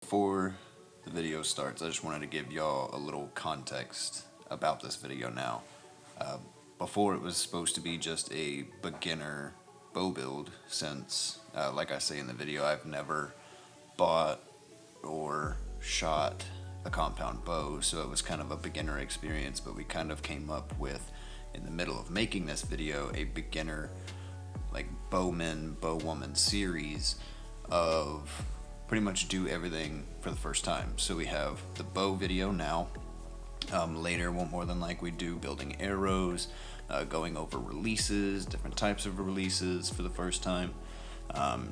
Before the video starts, I just wanted to give y'all a little context about this video now. Before it was supposed to be just a beginner bow build since, like I say in the video, I've never bought or shot a compound bow, so it was kind of a beginner experience, but we kind of came up with, in the middle of making this video, a beginner like Bowman, Bowwoman series of pretty much do everything for the first time. So we have the bow video now. Later, we'll more than likely do building arrows, going over releases, different types of releases for the first time,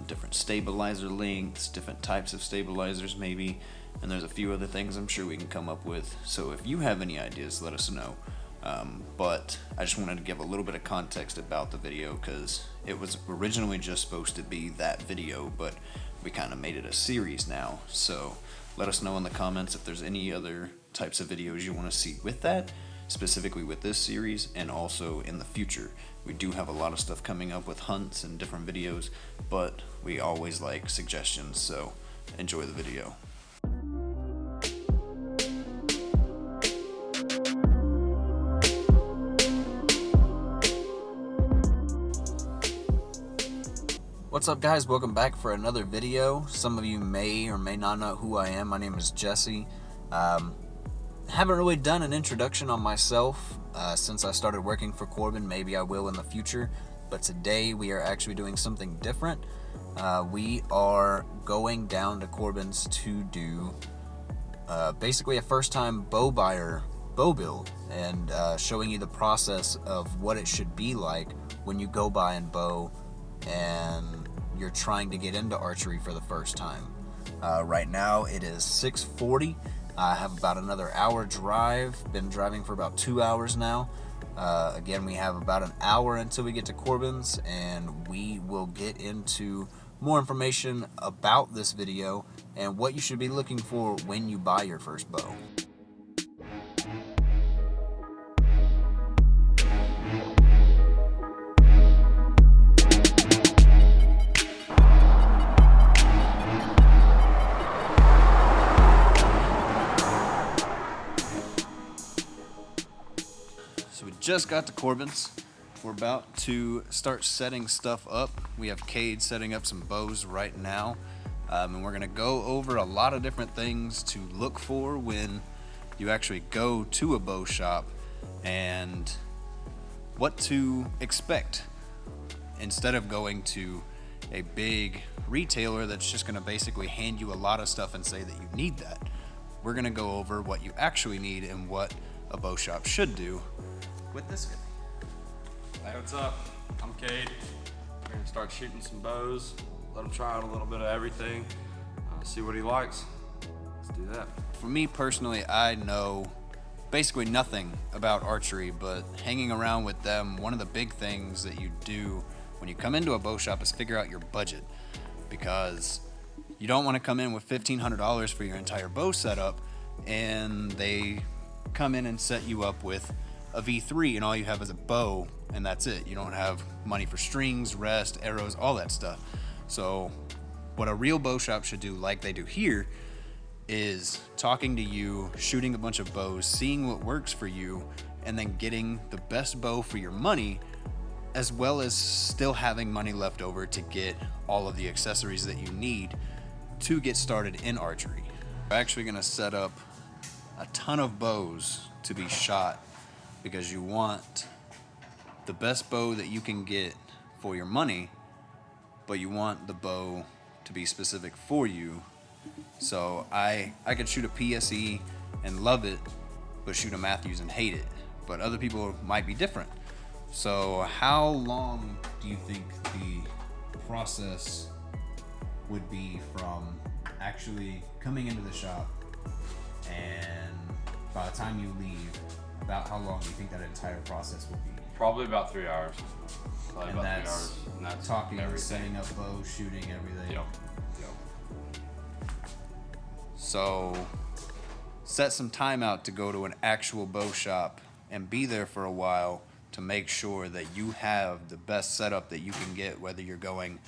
different stabilizer lengths, different types of stabilizers maybe, and there's a few other things I'm sure we can come up with. So if you have any ideas, let us know. But I just wanted to give a little bit of context about the video because it was originally just supposed to be that video, but we kind of made it a series now. So let us know in the comments if there's any other types of videos you want to see with that, specifically with this series, and also in the future. We do have a lot of stuff coming up with hunts and different videos, but we always like suggestions, so enjoy the video. What's up, guys? Welcome back for another video. Some of you may or may not know who I am. My name is Jesse. Haven't really done an introduction on myself since I started working for Corbin. Maybe I will in the future, but today we are actually doing something different. We are going down to Corbin's to do basically a first-time bow buyer bow build and showing you the process of what it should be like when you go buy and bow and you're trying to get into archery for the first time. Right now it is 6:40. I have about another hour drive. Been driving for about 2 hours now. Again, we have about an hour until we get to Corbin's, and we will get into more information about this video and what you should be looking for when you buy your first bow. So we just got to Corbin's. We're about to start setting stuff up. We have Cade setting up some bows right now. And we're gonna go over a lot of different things to look for when you actually go to a bow shop and what to expect instead of going to a big retailer that's just gonna basically hand you a lot of stuff and say that you need that. We're gonna go over what you actually need and what a bow shop should do with this guy. Hey, what's up? I'm Cade. We're gonna start shooting some bows. Let him try out a little bit of everything. See what he likes. Let's do that. For me personally, I know basically nothing about archery, but hanging around with them, one of the big things that you do when you come into a bow shop is figure out your budget, because you don't want to come in with $1,500 for your entire bow setup and they come in and set you up with a V3 and all you have is a bow and that's it. You don't have money for strings, rest, arrows, all that stuff. So what a real bow shop should do, like they do here, is talking to you, shooting a bunch of bows, seeing what works for you, and then getting the best bow for your money, as well as still having money left over to get all of the accessories that you need to get started in archery. We're actually gonna set up a ton of bows to be shot because you want the best bow that you can get for your money, but you want the bow to be specific for you. So I could shoot a PSE and love it, but shoot a Matthews and hate it. But other people might be different. So how long do you think the process would be from actually coming into the shop and by the time you leave, about how long do you think that entire process would be? Probably about 3 hours. Probably And about that's 3 hours. And that's talking, everything. setting up bows, shooting, everything. Yep. So set some time out to go to an actual bow shop and be there for a while to make sure that you have the best setup that you can get, whether you're going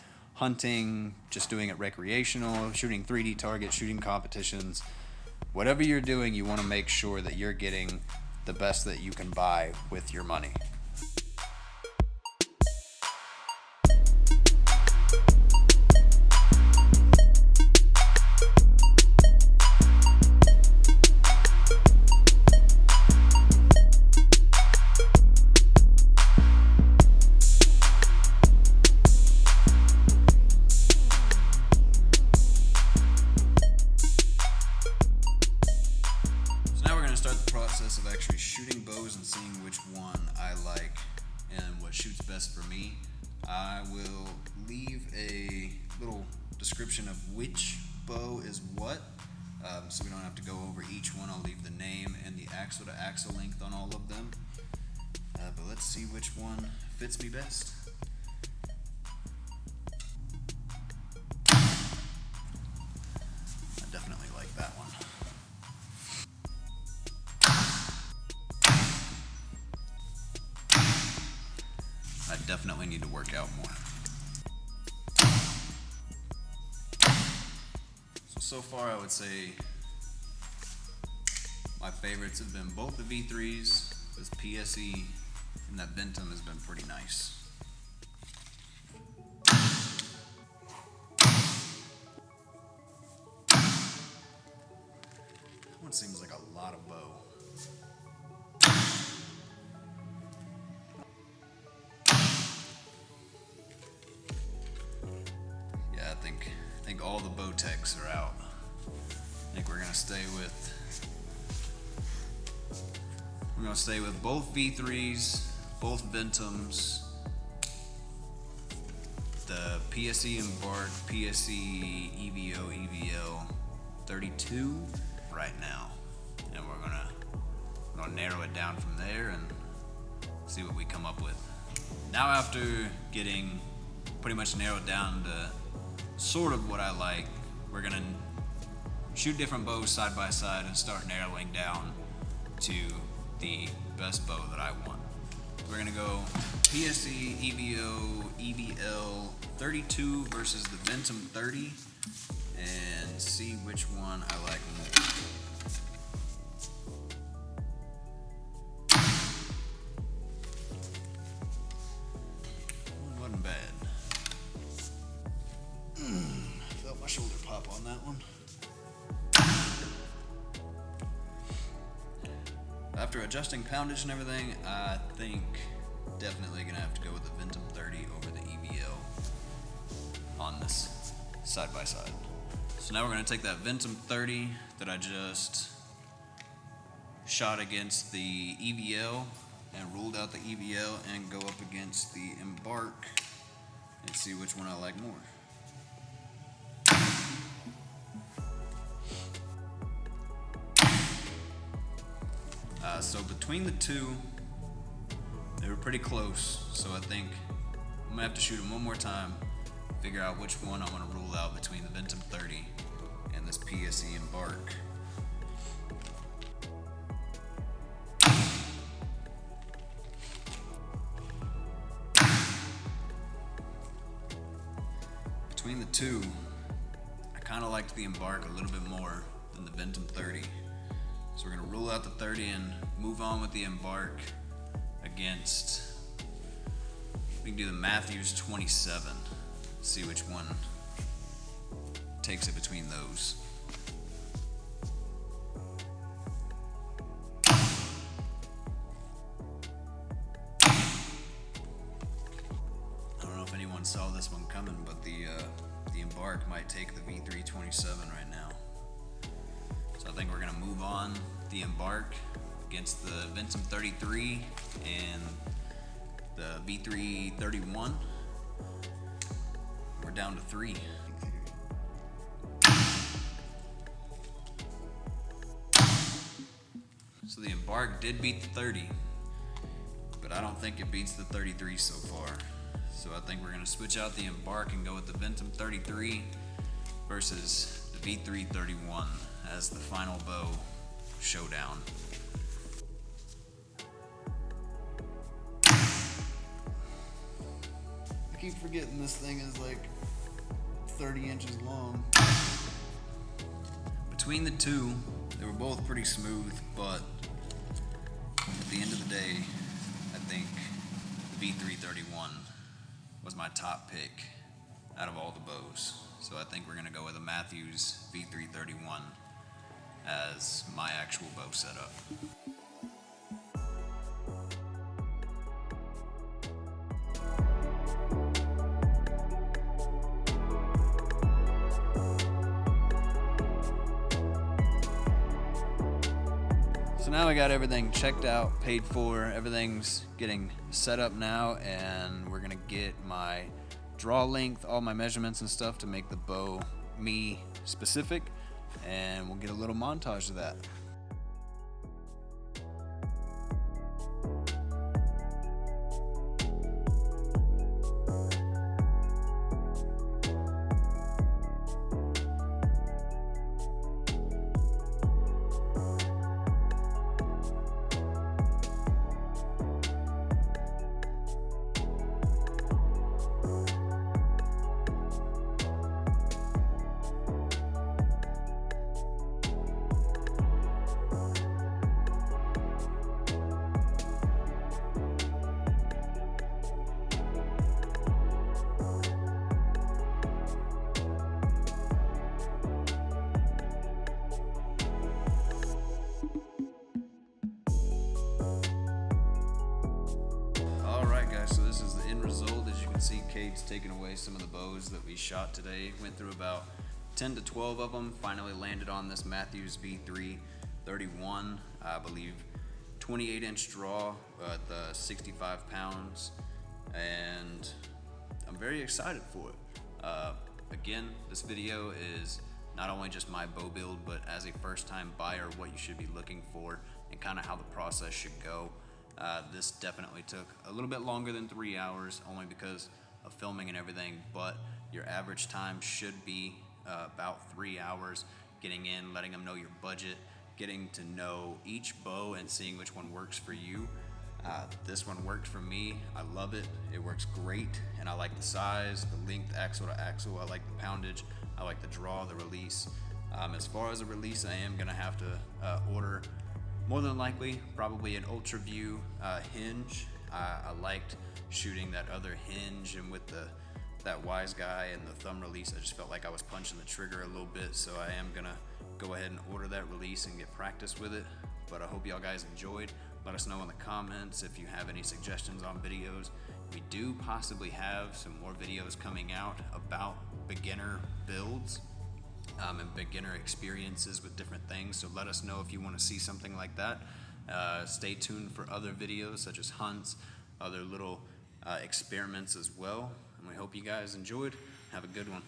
hunting, just doing it recreational, shooting 3D targets, shooting competitions, whatever you're doing, you want to make sure that you're getting the best that you can buy with your money. Of actually shooting bows and seeing which one I like and what shoots best for me. I will leave a little description of which bow is what, so we don't have to go over each one. I'll leave the name and the axle to axle length on all of them, but let's see which one fits me best. I definitely like that one. I definitely need to work out more. So far I would say my favorites have been both the V3s, this PSE, and that Ventum has been pretty nice. That one seems like a lot of bow. I think all the bow techs are out. I think we're gonna stay with both V3s, both Ventums, the PSE Embark, PSE EVO, EVL 32 right now, and we're gonna narrow it down from there and see what we come up with. Now, after getting pretty much narrowed down to sort of what I like, we're gonna shoot different bows side by side and start narrowing down to the best bow that I want. We're gonna go PSE, EVO, EVL 32 versus the Ventum 30 and see which one I like more. Wasn't bad. Felt my shoulder pop on that one. After adjusting poundage and everything, I think definitely gonna have to go with the Ventum 30 over the EVL on this side by side. So now we're gonna take that Ventum 30 that I just shot against the EVL and ruled out the EVL and go up against the Embark and see which one I like more. So between the two, they were pretty close, so I think I'm gonna have to shoot them one more time, figure out which one I'm gonna rule out between the Ventum 30 and this PSE Embark. Between the two, I kind of liked the Embark a little bit more than the Ventum 30. So we're gonna rule out the 30 and move on with the Embark against, we can do the Matthews 27, see which one takes it between those. I don't know if anyone saw this one coming, but the Embark might take the V327 right now. So I think we're gonna move on the Embark against the Ventum 33 and the V331. We're down to 3. So the Embark did beat the 30, but I don't think it beats the 33 so far. So I think we're gonna switch out the Embark and go with the Ventum 33 versus the V331 as the final bow showdown. I keep forgetting this thing is like 30 inches long. Between the two, they were both pretty smooth, but at the end of the day, I think the V331 was my top pick out of all the bows. So I think we're gonna go with a Matthews V331 as my actual bow setup. So now I got everything checked out, paid for, everything's getting set up now, and we're gonna get my draw length, all my measurements and stuff to make the bow me specific, and we'll get a little montage of that. So this is the end result. As you can see, Cade's taken away some of the bows that we shot today. Went through about 10 to 12 of them. Finally landed on this Matthews V331. I believe 28-inch draw at 65 pounds. And I'm very excited for it. Again, this video is not only just my bow build, but as a first-time buyer, what you should be looking for and kind of how the process should go. This definitely took a little bit longer than 3 hours, only because of filming and everything, but your average time should be about 3 hours, getting in, letting them know your budget, getting to know each bow and seeing which one works for you. This one worked for me. I love it. It works great, and I like the size, the length, axle to axle. I like the poundage. I like the draw, the release. As far as a release, I am gonna have to order, more than likely, probably an Ultra View hinge. I liked shooting that other hinge, and with that Wise Guy and the thumb release, I just felt like I was punching the trigger a little bit, so I am gonna go ahead and order that release and get practice with it. But I hope y'all guys enjoyed. Let us know in the comments if you have any suggestions on videos. We do possibly have some more videos coming out about beginner builds and beginner experiences with different things, so let us know if you want to see something like that. Stay tuned for other videos such as hunts, other little experiments as well, and we hope you guys enjoyed. Have a good one.